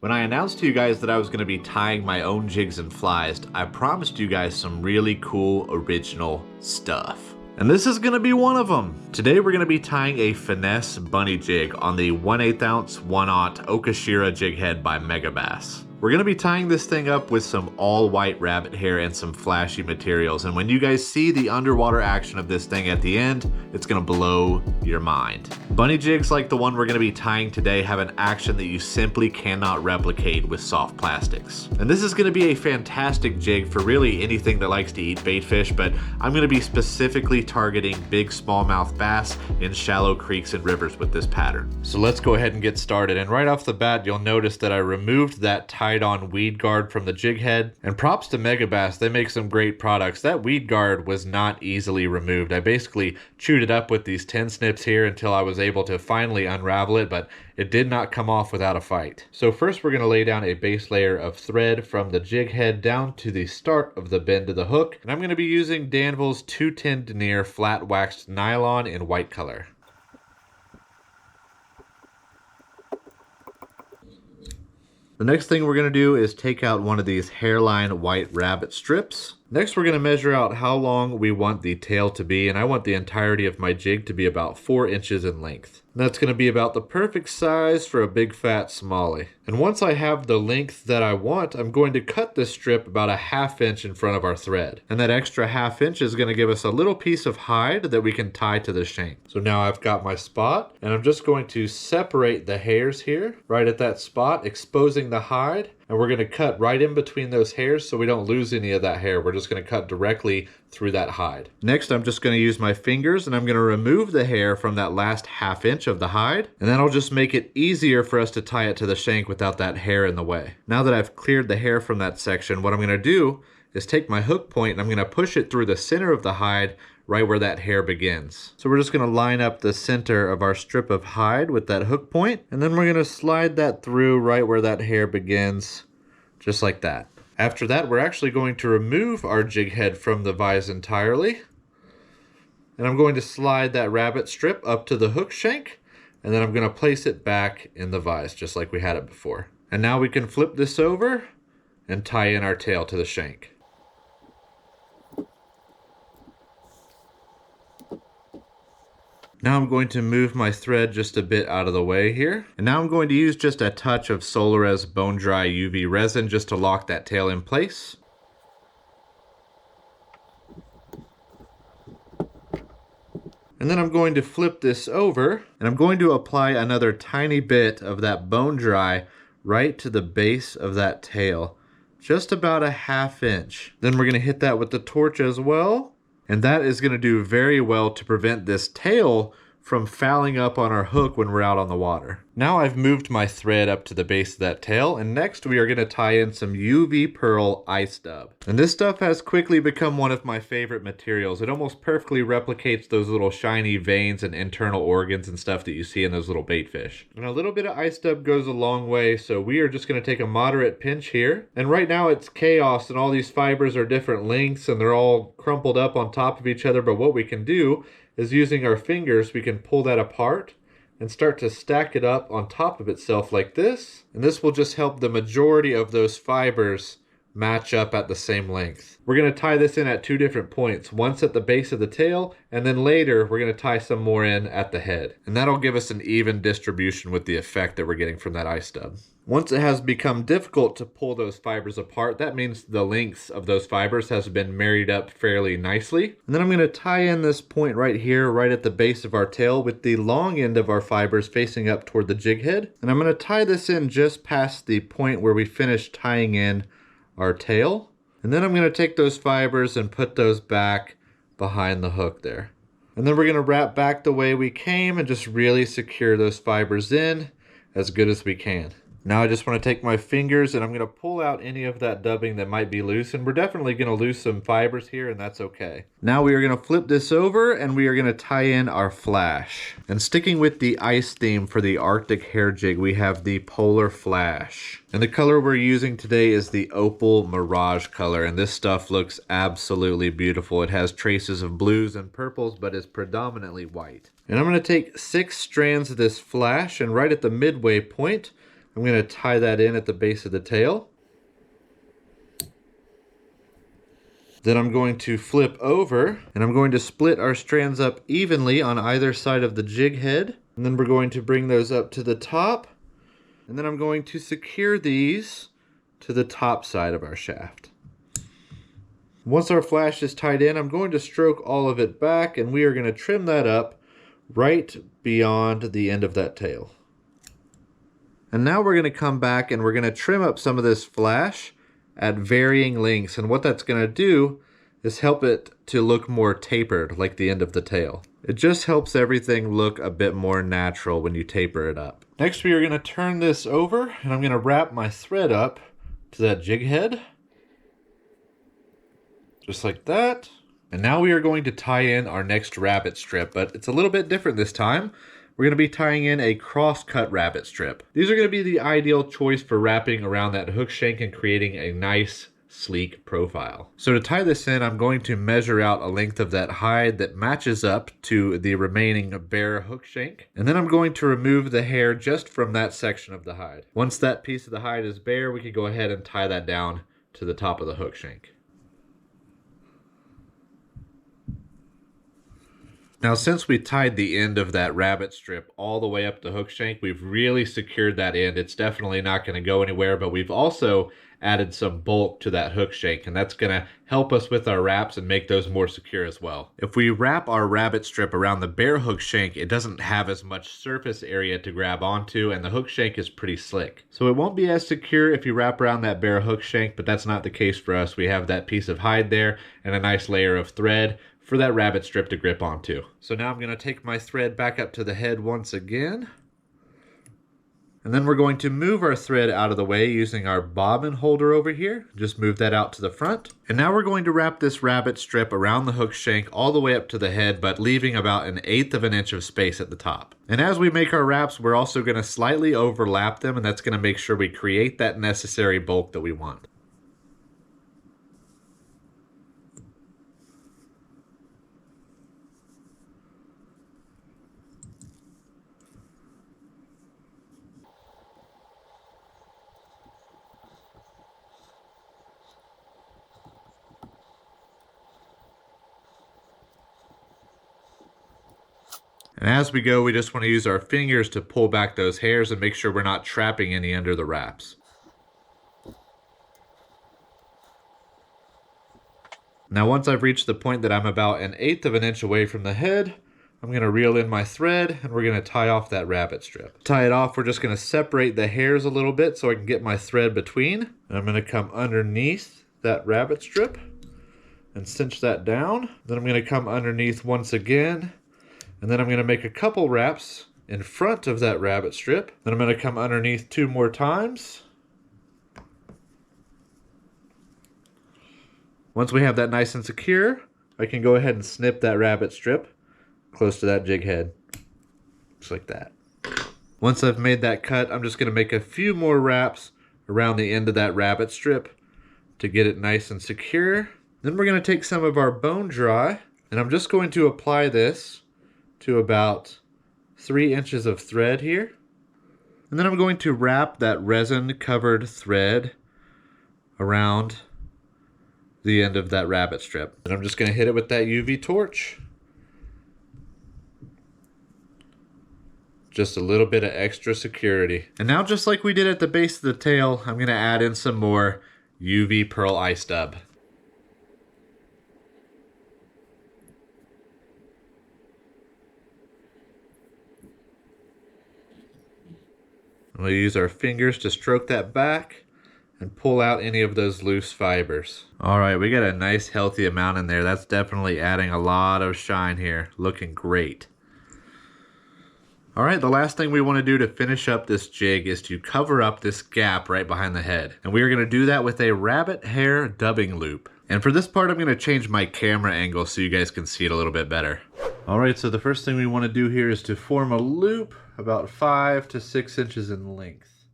When I announced to you guys that I was going to be tying my own jigs and flies, I promised you guys some really cool original stuff. And this is going to be one of them. Today we're going to be tying a Finesse bunny jig on the 1/8 ounce 1/0 Okashira Jig Head by Megabass. We're going to be tying this thing up with some all white rabbit hair and some flashy materials, and when you guys see the underwater action of this thing at the end, it's going to blow your mind. Bunny jigs like the one we're going to be tying today have an action that you simply cannot replicate with soft plastics. And this is going to be a fantastic jig for really anything that likes to eat baitfish, but I'm going to be specifically targeting big smallmouth bass in shallow creeks and rivers with this pattern. So let's go ahead and get started, and right off the bat you'll notice that I removed that tied-on weed guard from the jig head, and props to Megabass, they make some great products. That weed guard was not easily removed. I basically chewed it up with these 10 snips here until I was able to finally unravel it, but it did not come off without a fight. So first we're going to lay down a base layer of thread from the jig head down to the start of the bend of the hook, and I'm going to be using Danville's 210 denier flat waxed nylon in white color. The next thing we're going to do is take out one of these hairline white rabbit strips. Next we're going to measure out how long we want the tail to be, and I want the entirety of my jig to be about 4 inches in length. And that's going to be about the perfect size for a big fat smallie. And once I have the length that I want, I'm going to cut this strip about a 1/2 inch in front of our thread. And that extra 1/2 inch is going to give us a little piece of hide that we can tie to the shank. So now I've got my spot, and I'm just going to separate the hairs here, right at that spot, exposing the hide. And we're going to cut right in between those hairs so we don't lose any of that hair. We're just going to cut directly through that hide. Next, I'm just going to use my fingers and I'm going to remove the hair from that last 1/2 inch of the hide. And that'll just make it easier for us to tie it to the shank without that hair in the way. Now that I've cleared the hair from that section, what I'm going to do is take my hook point and I'm going to push it through the center of the hide right where that hair begins. So we're just going to line up the center of our strip of hide with that hook point, and then we're going to slide that through right where that hair begins, just like that. After that, we're actually going to remove our jig head from the vise entirely, and I'm going to slide that rabbit strip up to the hook shank, and then I'm going to place it back in the vise just like we had it before. And now we can flip this over and tie in our tail to the shank. Now I'm going to move my thread just a bit out of the way here. And now I'm going to use just a touch of Solarez Bone Dry UV resin just to lock that tail in place. And then I'm going to flip this over, and I'm going to apply another tiny bit of that Bone Dry right to the base of that tail, just about a 1/2 inch. Then we're going to hit that with the torch as well. And that is going to do very well to prevent this tail from fouling up on our hook when we're out on the water. Now I've moved my thread up to the base of that tail, and next we are going to tie in some UV Pearl ice dub. And this stuff has quickly become one of my favorite materials. It almost perfectly replicates those little shiny veins and internal organs and stuff that you see in those little baitfish. And a little bit of ice dub goes a long way, so we are just going to take a moderate pinch here. And right now it's chaos and all these fibers are different lengths and they're all crumpled up on top of each other, but what we can do is using our fingers, we can pull that apart and start to stack it up on top of itself like this. And this will just help the majority of those fibers match up at the same length. We're going to tie this in at 2 different points, once at the base of the tail, and then later we're going to tie some more in at the head. And that'll give us an even distribution with the effect that we're getting from that ice dub. Once it has become difficult to pull those fibers apart, that means the lengths of those fibers has been married up fairly nicely. And then I'm going to tie in this point right here, right at the base of our tail, with the long end of our fibers facing up toward the jig head. And I'm going to tie this in just past the point where we finished tying in our tail. And then I'm going to take those fibers and put those back behind the hook there. And then we're going to wrap back the way we came and just really secure those fibers in as good as we can. Now I just want to take my fingers and I'm going to pull out any of that dubbing that might be loose, and we're definitely going to lose some fibers here, and that's okay. Now we are going to flip this over and we are going to tie in our flash. And sticking with the ice theme for the Arctic hair jig, we have the Polar Flash. And the color we're using today is the Opal Mirage color, and this stuff looks absolutely beautiful. It has traces of blues and purples, but is predominantly white. And I'm going to take 6 strands of this flash, and right at the midway point, I'm I'm going to tie that in at the base of the tail. Then I'm going to flip over and I'm going to split our strands up evenly on either side of the jig head. And then we're going to bring those up to the top. And then I'm going to secure these to the top side of our shaft. Once our flash is tied in, I'm going to stroke all of it back and we are going to trim that up right beyond the end of that tail. And now we're going to come back and we're going to trim up some of this flash at varying lengths, and what that's going to do is help it to look more tapered like the end of the tail. It just helps everything look a bit more natural when you taper it up. Next we are going to turn this over and I'm going to wrap my thread up to that jig head. Just like that. And now we are going to tie in our next rabbit strip, but it's a little bit different this time. We're going to be tying in a cross-cut rabbit strip. These are going to be the ideal choice for wrapping around that hook shank and creating a nice, sleek profile. So to tie this in, I'm going to measure out a length of that hide that matches up to the remaining bare hook shank. And then I'm going to remove the hair just from that section of the hide. Once that piece of the hide is bare, we can go ahead and tie that down to the top of the hook shank. Now, since we tied the end of that rabbit strip all the way up the hook shank, we've really secured that end. It's definitely not going to go anywhere, but we've also added some bulk to that hook shank, and that's going to help us with our wraps and make those more secure as well. If we wrap our rabbit strip around the bare hook shank, it doesn't have as much surface area to grab onto, and the hook shank is pretty slick. So it won't be as secure if you wrap around that bare hook shank, but that's not the case for us. We have that piece of hide there and a nice layer of thread for that rabbit strip to grip onto. So now I'm going to take my thread back up to the head once again. And then we're going to move our thread out of the way using our bobbin holder over here. Just move that out to the front. And now we're going to wrap this rabbit strip around the hook shank all the way up to the head, but leaving about 1/8 of an inch of space at the top. And as we make our wraps, we're also going to slightly overlap them, and that's going to make sure we create that necessary bulk that we want. And as we go, we just want to use our fingers to pull back those hairs and make sure we're not trapping any under the wraps. Now once I've reached the point that I'm about 1/8 of an inch away from the head, I'm going to reel in my thread and we're going to tie off that rabbit strip. To tie it off, we're just going to separate the hairs a little bit so I can get my thread between. And I'm going to come underneath that rabbit strip and cinch that down. Then I'm going to come underneath once again. And then I'm going to make a couple wraps in front of that rabbit strip. Then I'm going to come underneath 2 more times. Once we have that nice and secure, I can go ahead and snip that rabbit strip close to that jig head. Just like that. Once I've made that cut, I'm just going to make a few more wraps around the end of that rabbit strip to get it nice and secure. Then we're going to take some of our bone dry, and I'm just going to apply this to about 3 inches of thread here. And then I'm going to wrap that resin covered thread around the end of that rabbit strip. And I'm just going to hit it with that UV torch. Just a little bit of extra security. And now, just like we did at the base of the tail, I'm going to add in some more UV pearl eye stub. We'll use our fingers to stroke that back and pull out any of those loose fibers. All right, we got a nice healthy amount in there. That's definitely adding a lot of shine here. Looking great. All right, the last thing we want to do to finish up this jig is to cover up this gap right behind the head. And we are going to do that with a rabbit hair dubbing loop. And for this part, I'm going to change my camera angle so you guys can see it a little bit better. All right, so the first thing we want to do here is to form a loop about 5 to 6 inches in length.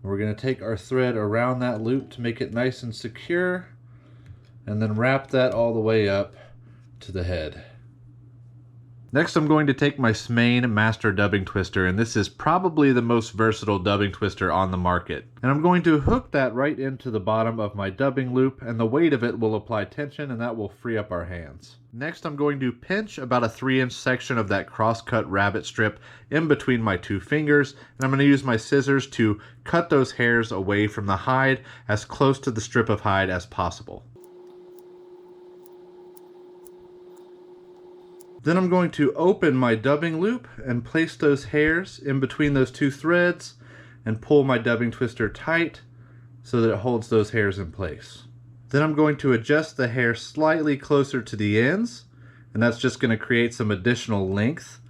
We're going to take our thread around that loop to make it nice and secure, and then wrap that all the way up to the head. Next, I'm going to take my Smain Master Dubbing Twister, and this is probably the most versatile dubbing twister on the market. And I'm going to hook that right into the bottom of my dubbing loop, and the weight of it will apply tension, and that will free up our hands. Next, I'm going to pinch about a 3-inch section of that cross-cut rabbit strip in between my 2 fingers, and I'm going to use my scissors to cut those hairs away from the hide as close to the strip of hide as possible. Then I'm going to open my dubbing loop and place those hairs in between those 2 threads and pull my dubbing twister tight so that it holds those hairs in place. Then I'm going to adjust the hair slightly closer to the ends, and that's just going to create some additional length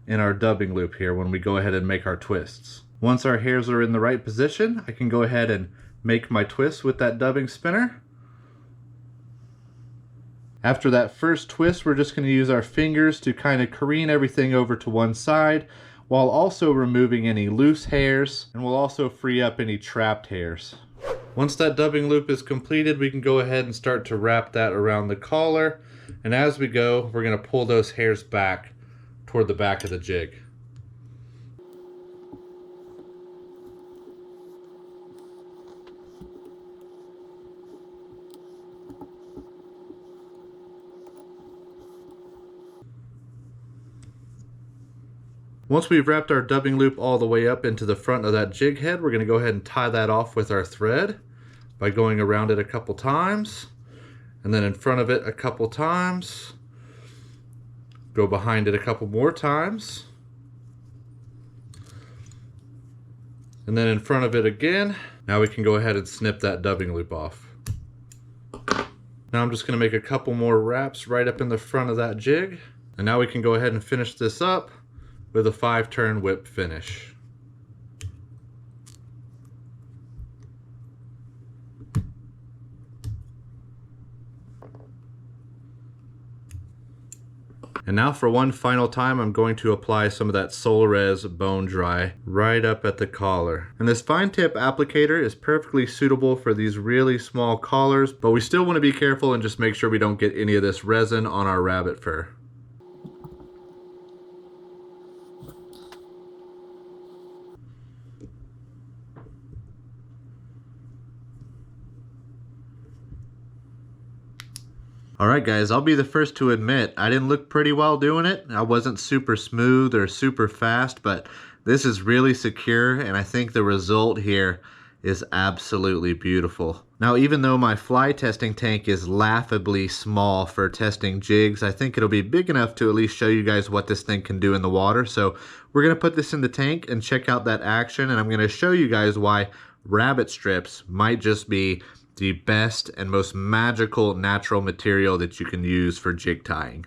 in our dubbing loop here when we go ahead and make our twists. Once our hairs are in the right position, I can go ahead and make my twists with that dubbing spinner. After that first twist, we're just going to use our fingers to kind of careen everything over to one side while also removing any loose hairs, and we'll also free up any trapped hairs. Once that dubbing loop is completed, we can go ahead and start to wrap that around the collar, and as we go, we're going to pull those hairs back toward the back of the jig. Once we've wrapped our dubbing loop all the way up into the front of that jig head, we're going to go ahead and tie that off with our thread by going around it a couple times, and then in front of it a couple times, go behind it a couple more times, and then in front of it again. Now we can go ahead and snip that dubbing loop off. Now I'm just going to make a couple more wraps right up in the front of that jig, and now we can go ahead and finish this up with a 5-turn whip finish. And now for one final time, I'm going to apply some of that Solarez Bone Dry right up at the collar. And this fine tip applicator is perfectly suitable for these really small collars, but we still want to be careful and just make sure we don't get any of this resin on our rabbit fur. Alright guys, I'll be the first to admit, I didn't look pretty well doing it. I wasn't super smooth or super fast, but this is really secure, and I think the result here is absolutely beautiful. Now, even though my fly testing tank is laughably small for testing jigs, I think it'll be big enough to at least show you guys what this thing can do in the water. So we're going to put this in the tank and check out that action, and I'm going to show you guys why rabbit strips might just be the best and most magical natural material that you can use for jig tying.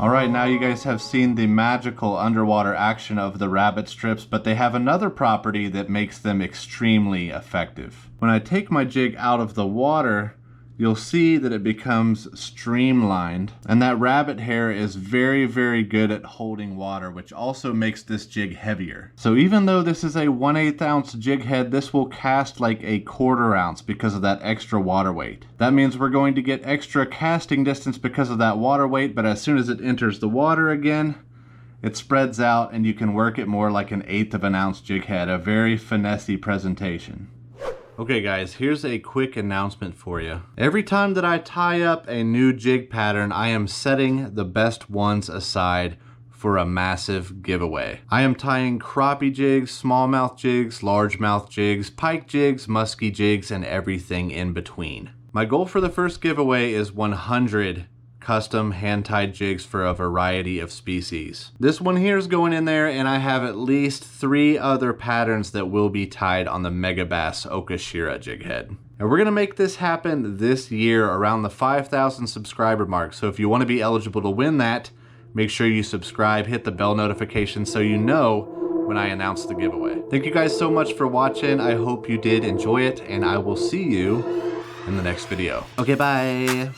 Alright, now you guys have seen the magical underwater action of the rabbit strips, but they have another property that makes them extremely effective. When I take my jig out of the water, you'll see that it becomes streamlined, and that rabbit hair is very, very good at holding water, which also makes this jig heavier. So even though this is a 1/8 ounce jig head, this will cast like a 1/4 ounce because of that extra water weight. That means we're going to get extra casting distance because of that water weight, but as soon as it enters the water again, it spreads out and you can work it more like an 1/8 of an ounce jig head, a very finessey presentation. Okay guys, here's a quick announcement for you. Every time that I tie up a new jig pattern, I am setting the best ones aside for a massive giveaway. I am tying crappie jigs, smallmouth jigs, largemouth jigs, pike jigs, musky jigs, and everything in between. My goal for the first giveaway is 100 custom hand-tied jigs for a variety of species. This one here is going in there, and I have at least 3 other patterns that will be tied on the Megabass Okashira Jig Head. And we're gonna make this happen this year around the 5,000 subscriber mark. So if you wanna be eligible to win that, make sure you subscribe, hit the bell notification so you know when I announce the giveaway. Thank you guys so much for watching. I hope you did enjoy it, and I will see you in the next video. Okay, bye.